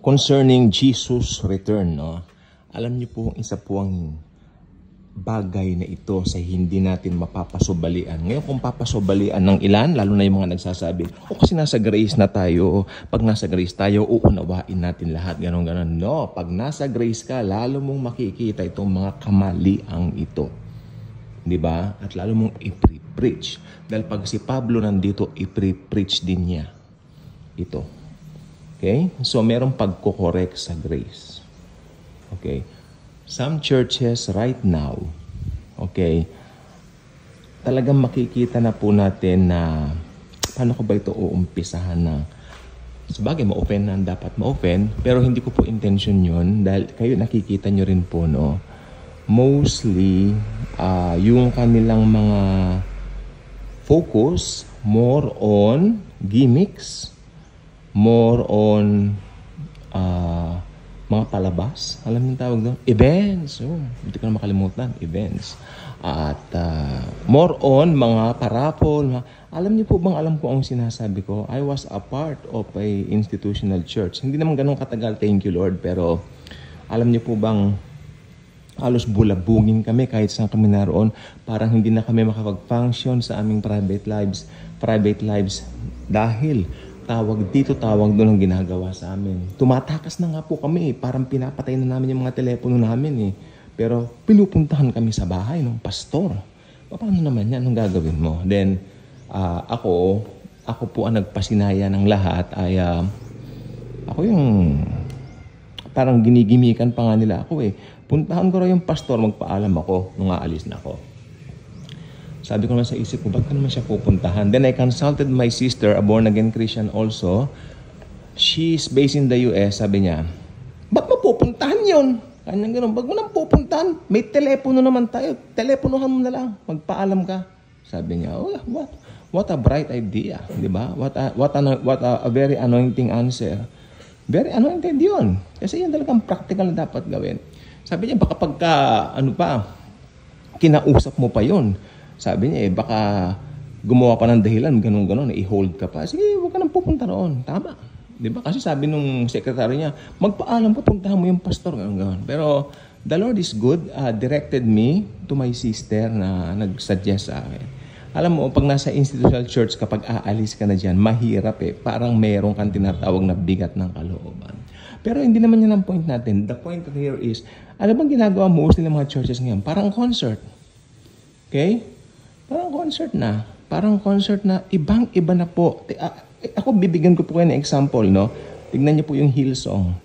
concerning Jesus' return, no? Alam niyo po, isa po ang bagay na ito sa hindi natin mapapasubalian. Ngayon, kung papasubalian ng ilan, lalo na yung mga nagsasabi, o kasi nasa grace na tayo, pag nasa grace tayo, uunawain natin lahat, ganon. No, pag nasa grace ka, lalo mong makikita itong mga kamaliang ito. Diba? At lalo mong i-preach. Dahil pag si Pablo nandito, i-preach din niya ito. Okay? So, merong pagkukorek sa grace. Okay? Some churches right now, okay, talagang makikita na po natin na paano ko ba ito uumpisahan na sabagay, ma-open na dapat ma-open, pero hindi ko po intention yun dahil kayo nakikita nyo rin po, no? Mostly, yung kanilang mga focus more on gimmicks, more on mga palabas. Alam niyo tawag doon? Events. Oh, hindi ko na makalimutan. Events. At more on mga parapol. Alam niyo po bang alam ko ang sinasabi ko? I was a part of a institutional church. Hindi naman ganun katagal, thank you Lord. Pero alam niyo po bang halos bulabungin kami kahit saan kami naroon. Parang hindi na kami makapag-function sa aming private lives dahil tawag doon ang ginagawa sa amin. Tumatakas na nga po kami. Parang pinapatay na namin yung mga telepono namin. Pero pinupuntahan kami sa bahay ng pastor. Paano naman yan? Anong gagawin mo? Then, ako po ang nagpasinaya ng lahat ay ako yung parang ginigimikan pa nga nila ako Puntahan ko raw yung pastor, magpaalam ako nung aalis na ako. Sabi ko naman sa isip ko, ba't ka naman siya pupuntahan? Then I consulted my sister, a born-again Christian also. She's based in the US. Sabi niya, ba't mo pupuntahan yun? Kanyang gano'n, ba't mo nang pupuntahan? May telepono naman tayo. Teleponohan mo na lang. Magpaalam ka. Sabi niya, oh, what a bright idea. Diba? What a very anointing answer. Very anointed yun. Kasi yun talagang practical na dapat gawin. Sabi niya, baka pagka, kinausap mo pa yun. Sabi niya, baka gumawa pa ng dahilan, ganun, i-hold ka pa. Sige, huwag ka nang pupunta roon. Tama. Diba? Kasi sabi nung sekretary niya, magpaalam pa, puntahan mo yung pastor, ganun. Pero, the Lord is good, directed me to my sister na nag-suggest sa akin. Alam mo, pag nasa institutional church, kapag aalis ka na dyan, mahirap Parang meron kang tinatawag na bigat ng kalooban. Pero hindi naman yan ang point natin. The point here is, alam bang ginagawa mostly ng mga churches ngayon? Parang concert. Okay? Parang concert na ibang-iba na po. Ako bibigyan ko po kayo ng example, no? Tignan niyo po yung Hillsong.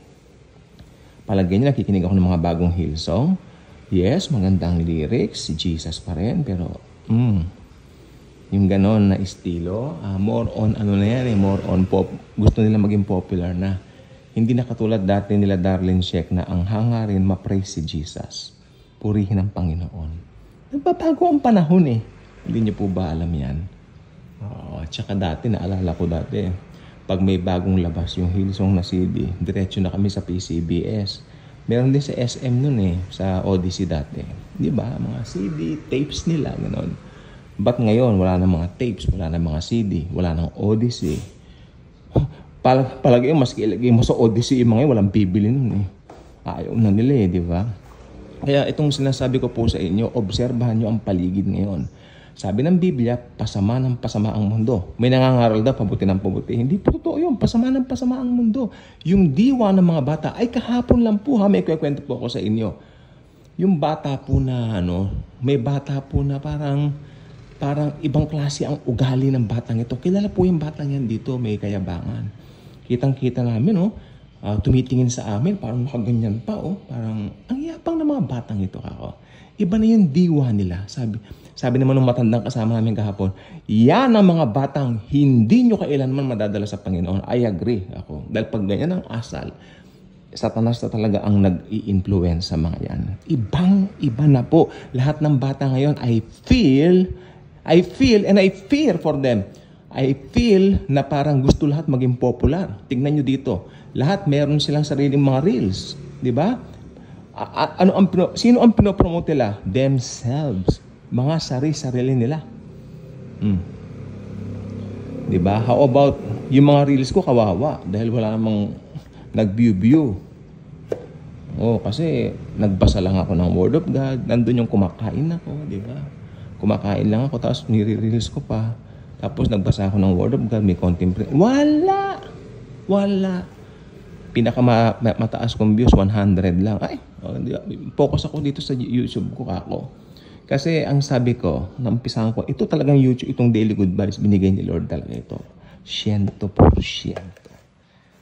Palagay niyo, nakikinig ako ng mga bagong Hillsong. Yes, magandang lyrics, si Jesus pa rin, pero yung ganon na estilo, more on more on pop. Gusto nila maging popular na. Hindi na katulad dati nila Darlene Sheck na ang hangarin ma-praise si Jesus. Purihin ang Panginoon. Nagbabago ang panahon Hindi niyo po ba alam yan? Tsaka dati, naalala ko dati, pag may bagong labas yung Hillsong na CD, diretso na kami sa PCBS. Meron din sa SM nun sa Odyssey dati. Di ba? Mga CD, tapes nila, gano'n. But ngayon, wala na mga tapes, wala na mga CD, wala nang Odyssey. Palagi mas ilagay mo sa Odyssey, yung mga walang bibili nun Ayaw na nila di ba? Kaya itong sinasabi ko po sa inyo, obserbahan nyo ang paligid ngayon. Sabi ng Biblia, pasama ng pasama ang mundo. May nangangaral daw, pabuti ng pabuti. Hindi po totoo yun, pasama ng pasama ang mundo. Yung diwa ng mga bata, ay kahapon lang po may kwento po ako sa inyo. Yung bata po na, may bata po na parang ibang klase ang ugali ng batang ito. Kilala po yung batang yan dito, may kayabangan. Kitang-kita namin, tumitingin sa amin, parang nakaganyan pa, parang ang yapang ng mga batang ito kako. Iba na yung diwa nila. Sabi naman ng matandang kasama namin kahapon, yan ang mga batang hindi nyo kailanman madadala sa Panginoon. I agree ako. Dahil pag ganyan ang asal, Satanas na talaga ang nag-i-influence sa mga yan. Ibang-iba na po. Lahat ng bata ngayon, I feel and I fear for them. I feel na parang gusto lahat maging popular. Tingnan nyo dito. Lahat meron silang sariling mga reels. Di ba? Sino ang pinopromote nila? Themselves. Mga sarili nila. Di ba? How about yung mga reels ko kawawa? Dahil wala namang nag-view. Kasi nagbasa lang ako ng Word of God. Nandun yung kumakain ako, di ba? Kumakain lang ako, tapos nire-reels ko pa. Tapos nagbasa ako ng Word of God, may contemplate. Wala! Pinakamataas kong views, 100 lang. Focus ako dito sa YouTube ko ako. Kasi ang sabi ko, nampisahan ko, ito talagang YouTube, itong Daily Good Vibes, binigay ni Lord talaga ito. 100%.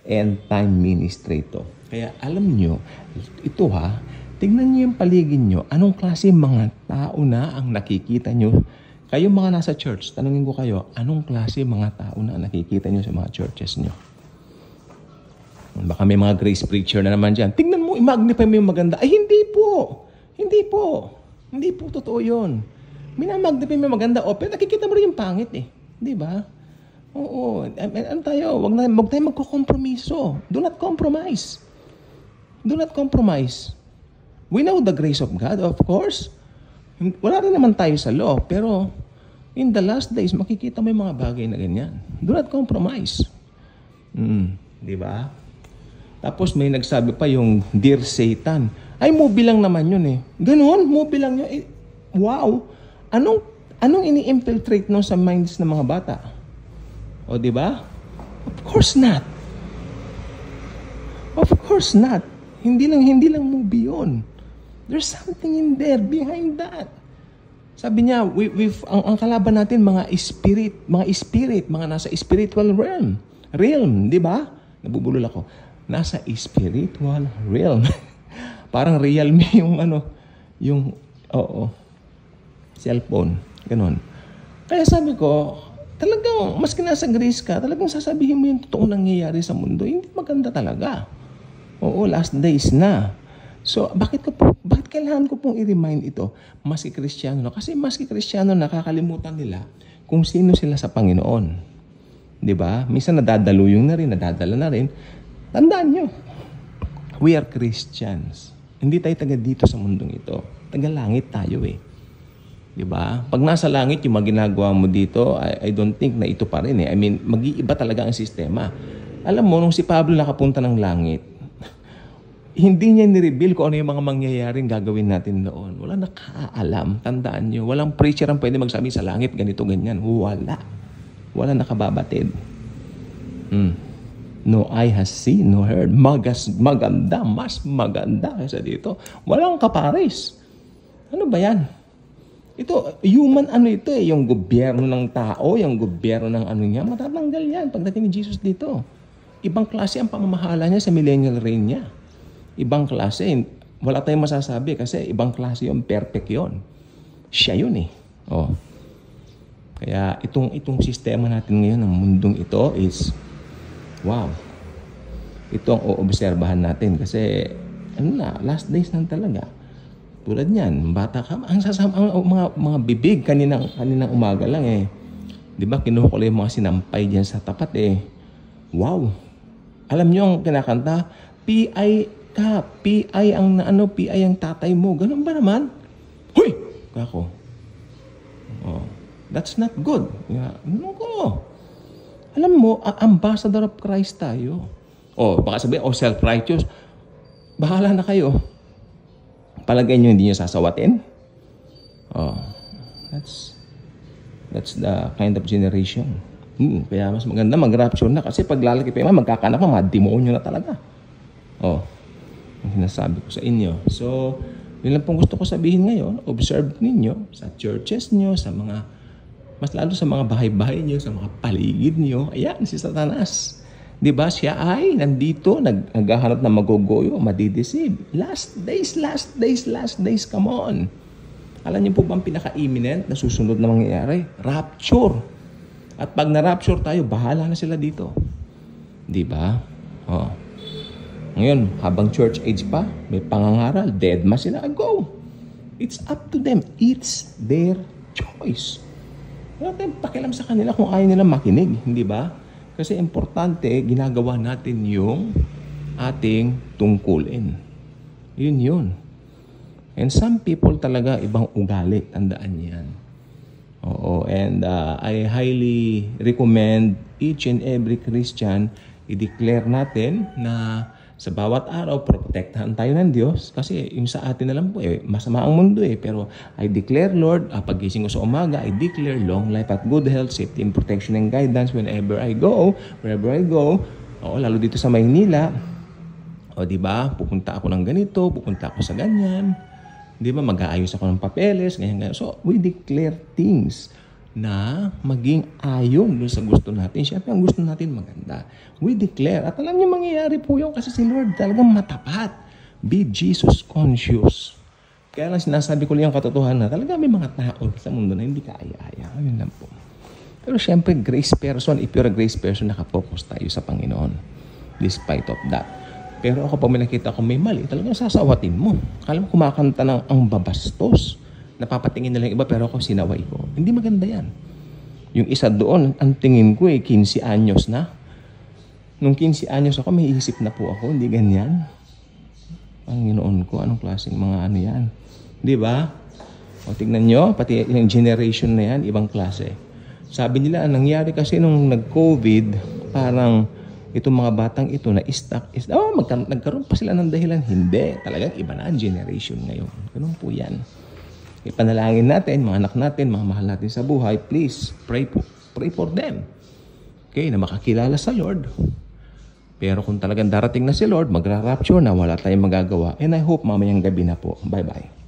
End time ministry ito. Kaya alam nyo, ito tignan nyo yung paligid nyo, anong klase mga tao na ang nakikita nyo. Kayo mga nasa church, tanungin ko kayo, anong klase mga tao na nakikita nyo sa mga churches nyo? Baka may mga grace preacher na naman dyan. Tingnan mo, i-magnify mo yung maganda. Ay, hindi po. Hindi po totoo yun. Minamagnify mo yung maganda. Pero nakikita mo rin yung pangit eh. Di ba? Oo. Ano tayo? Huwag tayo magkukompromiso. Do not compromise. We know the grace of God, of course. Wala rin naman tayo sa law. Pero in the last days, makikita mo yung mga bagay na ganyan. Do not compromise. Di ba? Tapos may nagsabi pa yung Dear Satan. Ay, movie lang naman yun eh. Ganon, movie lang yun. Wow! Anong ini-infiltrate nung sa minds ng mga bata? O, di ba? Of course not. Hindi lang movie yun. There's something in there behind that. Sabi niya, ang kalaban natin, mga spirit, mga nasa spiritual realm, di ba? Nabubulol ako. Nasa spiritual realm. Parang Realme yung cellphone. Ganon. Kaya sabi ko, talagang, maski nasa grace ka, talagang sasabihin mo yung totoong nangyayari sa mundo. Hindi maganda talaga. Last days na. So, bakit kailangan ko pong i-remind ito? Maski Kristiyano na. Kasi maski Kristiyano, nakakalimutan nila kung sino sila sa Panginoon. Di ba? Minsan nadadala na rin. Tandaan nyo, we are Christians. Hindi tayo taga dito sa mundong ito. Taga langit tayo eh. Diba? Pag nasa langit, yung mga ginagawa mo dito, I don't think na ito pa rin eh. I mean, mag-iiba talaga ang sistema. Alam mo, nung si Pablo nakapunta ng langit, hindi niya ni-reveal kung ano yung mga mangyayaring gagawin natin doon. Wala nakaalam. Tandaan nyo, walang preacher ang pwede magsabi sa langit, ganito, ganyan. Wala nakababatid. No eye has seen, no heard. Mas maganda kaysa dito. Walang kapares. Ano ba yan? Ito, human ito eh. Yung gobyerno ng tao, yung gobyerno ng niya, matatanggal yan pagdating ni Jesus dito. Ibang klase ang pamamahala niya sa millennial reign niya. Ibang klase. Wala tayong masasabi kasi ibang klase yung perfect yun. Siya yun eh. Kaya itong sistema natin ngayon ng mundong ito is wow. Ito ang oobserbahan natin kasi last days nang talaga. Tulad niyan, bata ka, ang mga bibig kaninang umaga lang eh. 'Di ba kinuha ko lang yung mga sinampay diyan sa tapat eh. Wow. Alam niyo ang kinakanta, PI ang tatay mo. Ganun ba naman? Hoy! Kako. That's not good. Alam mo, ambassador of Christ tayo. Baka sabihin, self-righteous. Bahala na kayo. Palagay nyo, hindi nyo sasawatin? That's the kind of generation. Kaya mas maganda mag-rapture na. Kasi pag lalaki pa yung magkakanak mo, demonyo na talaga. Ang sinasabi ko sa inyo. So, yun lang pong gusto ko sabihin ngayon. Observe ninyo sa churches nyo, sa mga mas lalo sa mga bahay-bahay niyo, sa mga paligid niyo. Ayan, si Satanas. Diba? Siya ay nandito, naghahanap na magogoyo, madideceive. Last days, come on. Alam niyo po ba ang pinaka-imminent na susunod na mangyayari? Rapture. At pag na-rapture tayo, bahala na sila dito. Diba? Ngayon, habang church age pa, may pangangaral, dead ma sila, go. It's up to them. It's their choice. Wala tayong pakialam sa kanila kung ayaw nila makinig, hindi ba? Kasi importante, ginagawa natin yung ating tungkulin. Yun. And some people talaga ibang ugali, tandaan yan. And I highly recommend each and every Christian i-declare natin na Sa bawat araw, protektahan tayo ng Diyos kasi yung sa atin na lang po, masama ang mundo pero I declare, Lord, pagising ko sa umaga, I declare long life at good health, safety and protection and guidance wherever I go. Lalo dito sa Maynila. Di ba? Pupunta ako ng ganito, pupunta ako sa ganyan. Di ba? Mag-aayos ako ng papeles, ganyan. So, we declare things na maging ayon doon sa gusto natin. Siyempre, ang gusto natin maganda. We declare. At alam niyo, mangyayari po yun kasi si Lord talagang matapat. Be Jesus conscious. Kaya lang sinasabi ko lang yung katotohanan na talaga may mga tao sa mundo na hindi kaaya-aya. Yun lang po. Pero siyempre, grace person, if you're a grace person, nakapokus tayo sa Panginoon. Despite of that. Pero ako pag may nakita ko may mali, talagang sasawatin mo. Kala mo kumakanta ng ang babastos. Napapatingin na lang iba pero ako sinaway ko. Hindi maganda yan. Yung isa doon, ang tingin ko 15 anyos na. Nung 15 anyos ako, may isip na po ako. Hindi ganyan. Panginoon ko, anong klaseng mga ano yan? Di ba? O tignan nyo, pati yung generation na yan, ibang klase. Sabi nila, ang nangyari kasi nung nag-COVID, parang itong mga batang ito na stuck. Nagkaroon pa sila ng dahilan. Hindi. Talagang iba na ang generation ngayon. Ganun po yan. Ipanalangin natin, mga anak natin, mga mahal natin sa buhay, please, pray for them. Okay, na makakilala sa Lord. Pero kung talagang darating na si Lord, magra-rapture na, wala tayong magagawa. And I hope mamayang gabi na po. Bye-bye.